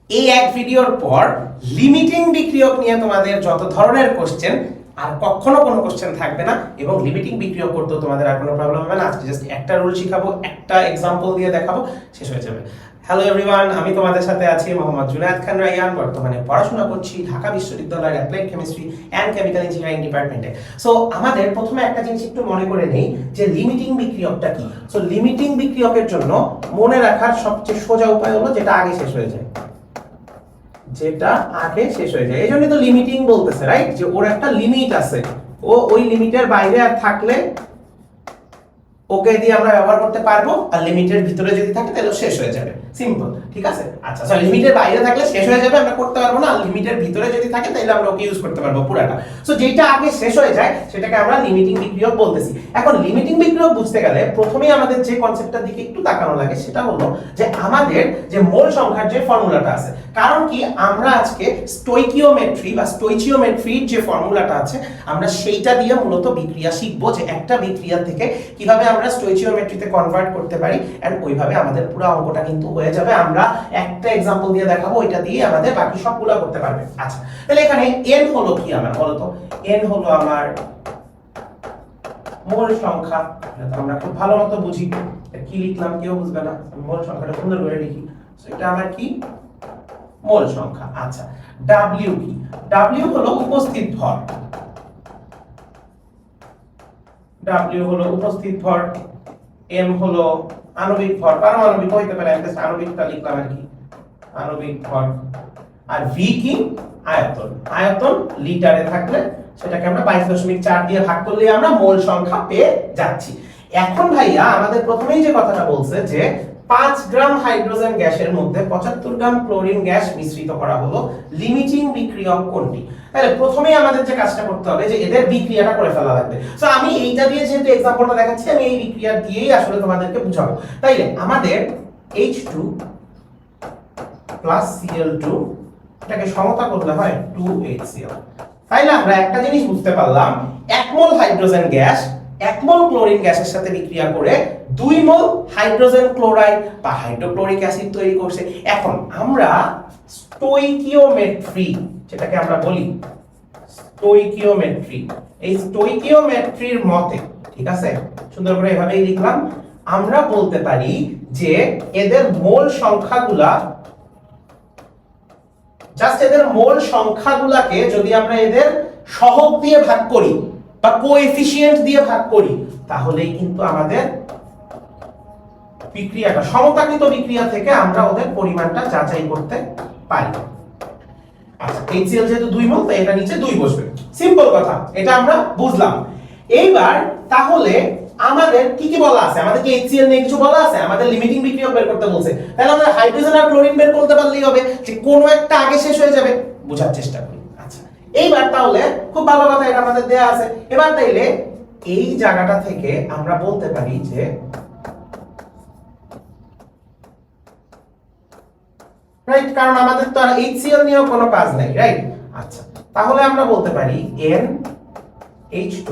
এই এক ভিডিওর পর লিমিটিং বিক্রিয়ক নিয়ে তোমাদের যত ধরনের কোশ্চেন আর কখনো কোনো কোশ্চেন থাকবে না, এবং লিমিটিং বিক্রিয়ক করতেও তোমাদের আর কোনো প্রবলেম হবে না। আজকে জাস্ট একটা রুল শিখাবো, একটা এক্সাম্পল দিয়ে দেখাবো, শেষ হয়ে যাবে। হ্যালো এভরিওয়ান, আমি তোমাদের সাথে আছি মোহাম্মদ জুনায়েদ খান রাইয়ান। বর্তমানে পড়াশোনা করছি ঢাকা বিশ্ববিদ্যালয়ের applied chemistry and chemical engineering ডিপার্টমেন্টে। সো আমাদের প্রথমে একটা জিনিস একটু মনে করে নেই যে লিমিটিং বিক্রিয়কটা কি। সো লিমিটিং বিক্রিয়কের জন্য মনে রাখার সবচেয়ে সোজা উপায় হলো যেটা আগে শেষ হয়ে যায়, যেটা আগে শেষ হয়ে যায়। এই জন্যই তো লিমিটিং বলতেছে, রাইট? যে ওর একটা লিমিট আছে, ও ওই লিমিটের বাইরে আর থাকলে ওকে দিয়ে আমরা ব্যবহার করতে পারবো, আর লিমিটের ভিতরে যদি থাকে তাহলে শেষ হয়ে যাবে। সিম্পল, ঠিক আছে? আচ্ছা, সরি, লিমিটের বাইরে থাকলে শেষ হয়ে যাবে, আমরা করতে পারবো না। আর লিমিটের ভিতরে যদি থাকে তাহলে আমরা ওকে ইউজ করতে পারবো পুরাটা। সো যেটা আগে শেষ হয়ে যায় সেটাকে আমরা লিমিটিং বিক্রিয়ক বলতেছি। এখন লিমিটিং বিক্রিয়ক বুঝতে গেলে প্রথমেই আমাদের যে কনসেপ্টটার দিকে একটু তাকানো লাগে সেটা হলো যে আমাদের যে মোল সংখ্যার যে ফর্মুলাটা আছে। কারণ কি, আমরা আজকে স্টোইকিওমেট্রি বা স্টোইচিওমেট্রির যে ফর্মুলাটা আছে আমরা সেইটা দিয়ে মূলত বিক্রিয়া শিখবো, যে একটা বিক্রিয়া থেকে কিভাবে আমরা স্টোইচিওমেট্রিতে কনভার্ট করতে পারি, এন্ড ওইভাবে আমাদের পুরো অঙ্কটা কিন্তু হয়ে যাবে। আমরা একটা এক্সাম্পল দিয়ে দেখাবো, ওইটা দিয়ে আমাদের বাকি সবগুলো করতে পারবে। আচ্ছা, তাহলে এখানে n হলো কি আমার, বলো তো? n হলো আমার মোল সংখ্যা। এটা আমরা খুব ভালো মতো বুঝি, কি লিখলাম কেউ বুঝবে না, মোল সংখ্যাটা সুন্দর করে লিখি। সো এটা আমার কি? মোল সংখ্যা। আচ্ছা, w কি? w হলো উপস্থিত ভর। w হলো উপস্থিত ভর, m হলো আণবিক ভর, পারমাণবিক হইতে পারে, আমি জাস্ট আণবিকটা লিখলাম আর কি, আণবিক ভর। আর v কি? আয়তন। আয়তন লিটারে থাকলে সেটাকে আমরা 22.4 দিয়ে ভাগ করলে আমরা মোল সংখ্যা পেয়ে যাচ্ছি। এখন ভাইয়া আমাদের প্রথমেই যে কথাটা বলছে যে 5 গ্রাম হাইড্রোজেন গ্যাসের মধ্যে 75 গ্রাম ক্লোরিন গ্যাস মিশ্রিত করা হলো, লিমিটিং বিক্রিয়ক কোনটি? তাহলে প্রথমেই আমাদের যে কাজটা করতে হবে যে এদের বিক্রিয়াটা করে ফেলা লাগবে। সো আমি এইটা দিয়ে যেহেতু এক্সাম্পলটা দেখাচ্ছি, আমি এই বিক্রিয়া দিয়েই আসলে তোমাদেরকে বুঝাবো। তাইলে আমাদের H2 প্লাস Cl2 এটাকে সমতা করলে হয় 2HCl। তাইলে আমরা একটা জিনিস বুঝতে পারলাম, 1 মোল হাইড্রোজেন গ্যাস 1 মোল ক্লোরিন গ্যাসের সাথে বিক্রিয়া করে 2 মোল হাইড্রোজেন ক্লোরাইড বা হাইড্রোক্লোরিক অ্যাসিড তৈরি করছে। এখন আমরা স্টোইকিওমেট্রি, যেটাকে আমরা বলি স্টোইকিওমেট্রি, এই স্টোইকিওমেট্রির মতে, ঠিক আছে, সুন্দর করে এভাবেই লিখলাম, আমরা বলতে পারি যে এদের মোল সংখ্যাগুলা, জাস্ট এদের মোল সংখ্যাগুলাকে যদি আমরা এদের সহগ দিয়ে ভাগ করি বা কোএফিশিয়েন্ট দিয়ে ভাগ করি, তাহলেই কিন্তু আমাদের বিক্রিয়াটা, সমতাকৃত বিক্রিয়া থেকে আমরা ওদের পরিমাণটা যাচাই করতে পারি। আচ্ছা, HCl যেহেতু 2 মোল তাই এটা নিচে 2 বসবে। সিম্পল কথা, এটা আমরা বুঝলাম। এইবার তাহলে আমাদের কি কি বলা আছে? আমাদের কি HCl নিয়ে কিছু বলা আছে? আমাদের লিমিটিং বিক্রিয়ক বের করতে বলছে। তাহলে আমরা হাইড্রোজেন আর ক্লোরিন বের করতে পারলেই হবে, যে কোনো একটা আগে শেষ হয়ে যাবে, বোঝার চেষ্টা করি। আচ্ছা, এইবার তাহলে খুব ভালো কথা, এটা আমাদের দেয়া আছে। এবার তাইলে এই জায়গাটা থেকে আমরা বলতে পারি যে রাইট, কারণ আমাদের তো আর HCl নিয়েও কোনো কাজ নাই, রাইট? আচ্ছা, তাহলে আমরা বলতে পারি NH2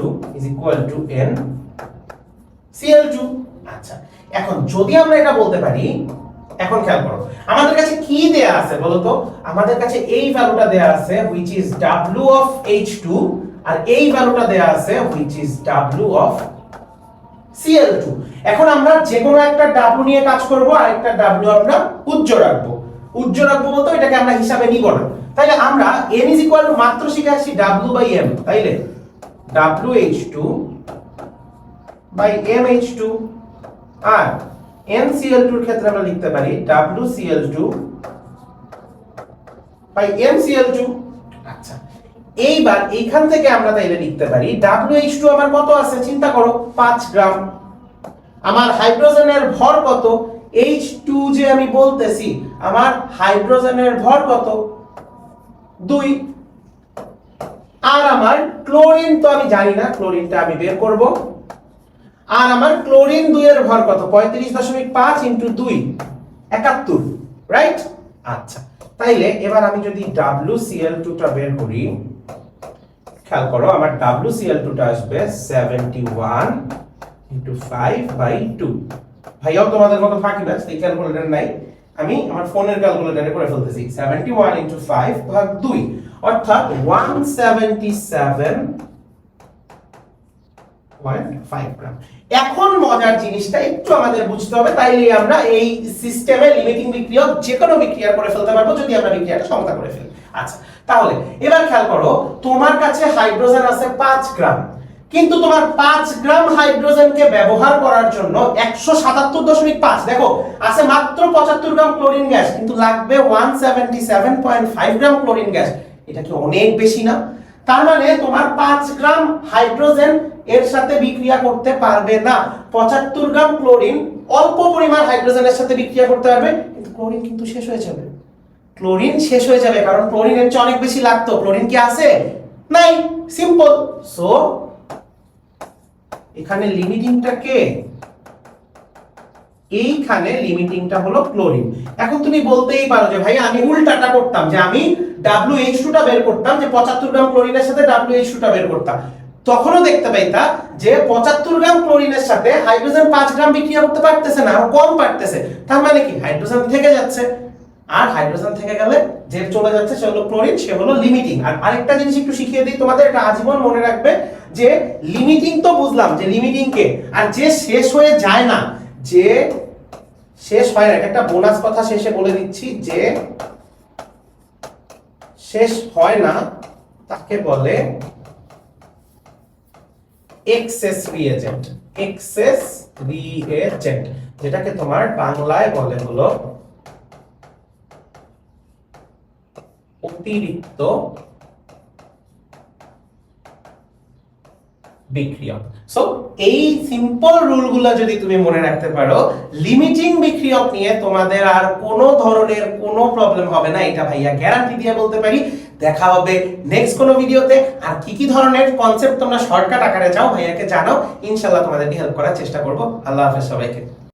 NCl2। আচ্ছা, এখন যদি আমরা এটা বলতে পারি, এখন খেয়াল করো আমাদের কাছে কি দেয়া আছে বলো তো? আমাদের কাছে এই ভ্যালুটা দেয়া আছে which is W of H2, আর এই ভ্যালুটা দেয়া আছে which is W of Cl2। এখন আমরা যে কোনো একটা W নিয়ে কাজ করব, আর একটা W আমরা উজ্জ্ব রাখবো। উজ্জ্ব রাখবো বলতে এটাকে আমরা হিসাবে নিব না। তাইলে আমরা n is equal to মাত্র শিখে আসছি W by m, তাইলে WH2 by MH2, R NCl2 এর ক্ষেত্রে আমরা লিখতে পারি WCl2 by MCl2। আচ্ছা, এইবার এইখান থেকে আমরা তাইলে লিখতে পারি WH2 আমার কত আছে চিন্তা করো, 5 গ্রাম। আমার হাইড্রোজেনের ভর কত? H2 যে আমি বলতেছি, আমার হাইড্রোজেনের ভর কত? 2। আর আমার ক্লোরিন তো আমি জানি না, ক্লোরিনটা আমি বের করব। আর আমার ক্লোরিন 2 এর ভর কত? 35.5 ইনটু 2 71, রাইট? আচ্ছা, তাইলে এবার আমি যদি WCl2 টা বের করি, খেয়াল করো আমার WCl2 টা আসবে 71 ইনটু 5/2। ভাইয়াও তোমাদের মতো ফাঁকিবাজ, এই ক্যালকুলেটর নাই, আমি আমার ফোনের ক্যালকুলেটরে করে ফেলতেছি 71 ইনটু 5 ভাগ 2 অর্থাৎ 177.5 গ্রাম। এখন মজার জিনিসটা একটু আমাদের বুঝতে হবে, তাইলে আমরা এই সিস্টেমে লিমিটিং বিক্রিয়ক যে কোনো বিক্রিয়া করে ফেলতে পারবো যদি আমরা বিক্রিয়াটা সমতা করে ফেলি। আচ্ছা, তাহলে এবার খেয়াল করো, তোমার কাছে হাইড্রোজেন আছে 5 গ্রাম, কিন্তু তোমার 5 গ্রাম হাইড্রোজেনকে ব্যবহার করার জন্য 177.5, দেখো আছে মাত্র 75 গ্রাম ক্লোরিন গ্যাস, কিন্তু লাগবে 177.5 গ্রাম ক্লোরিন গ্যাস। এটা কি অনেক বেশি না? তার মানে তোমার 5 গ্রাম হাইড্রোজেন এর সাথে বিক্রিয়া করতে পারবে না। 75 গ্রাম ক্লোরিন অল্প পরিমাণ হাইড্রোজেনের সাথে বিক্রিয়া করতে পারবে, কিন্তু ক্লোরিন কিন্তু শেষ হয়ে যাবে। ক্লোরিন শেষ হয়ে যাবে, কারণ ক্লোরিনের চেয়ে অনেক বেশি লাগতো। ক্লোরিন কি আছে? নাই, সিম্পল। সো এখানে লিমিটিংটা কে? এইখানে লিমিটিংটা হলো ক্লোরিন। এখন তুমি বলতেই পারো যে ভাই আমি উল্টাটা করতাম, যে আমি WH2 টা বের করতাম, যে 75 গ্রাম ক্লোরিনের সাথে WH2 টা বের করতাম, তখনও দেখতে পাইতা যে 75 গ্রাম ক্লোরিনের সাথে হাইড্রোজেন 5 গ্রাম বিক্রিয়া করতে পারতেছে না, আরো কম পারতেছে। তার মানে কি হাইড্রোজেন থেকে যাচ্ছে, আর হাইড্রোজেন থেকে গেলে যে চলে যাচ্ছে সে হলো ক্লোরিন, সে হলো লিমিটিং। আর আরেকটা জিনিস একটু শিখিয়ে দিই তোমাদের, এটা আজীবন মনে রাখবে, যে লিমিটিং তো বুঝলাম যে লিমিটিং কে, আর যে শেষ হয়ে যায় না, যে শেষ হয় না, এটা একটা বোনাস কথা শেষে বলে দিচ্ছি, যে শেষ হয় না তাকে বলে এক্সেস রিএজেন্ট। এক্সেস রিএজেন্ট যেটাকে তোমার বাংলায় বলে হলো অতিরিক্ত বিক্রিয়ক। সো এই সিম্পল রুলগুলো যদি তুমি মনে রাখতে পারো, লিমিটিং বিক্রিয়ক নিয়ে তোমাদের আর কোনো ধরনের কোনো প্রবলেম হবে না, এটা ভাইয়া গ্যারান্টি দিয়ে বলতে পারি। দেখা হবে নেক্সট কোনো ভিডিওতে। আর কি কি ধরনের কনসেপ্ট তোমরা শর্টকাট আকারে চাও ভাইয়াকে জানাও, ইনশাআল্লাহ তোমাদেরকে হেল্প করার চেষ্টা করব। আল্লাহ হাফেজ সবাইকে।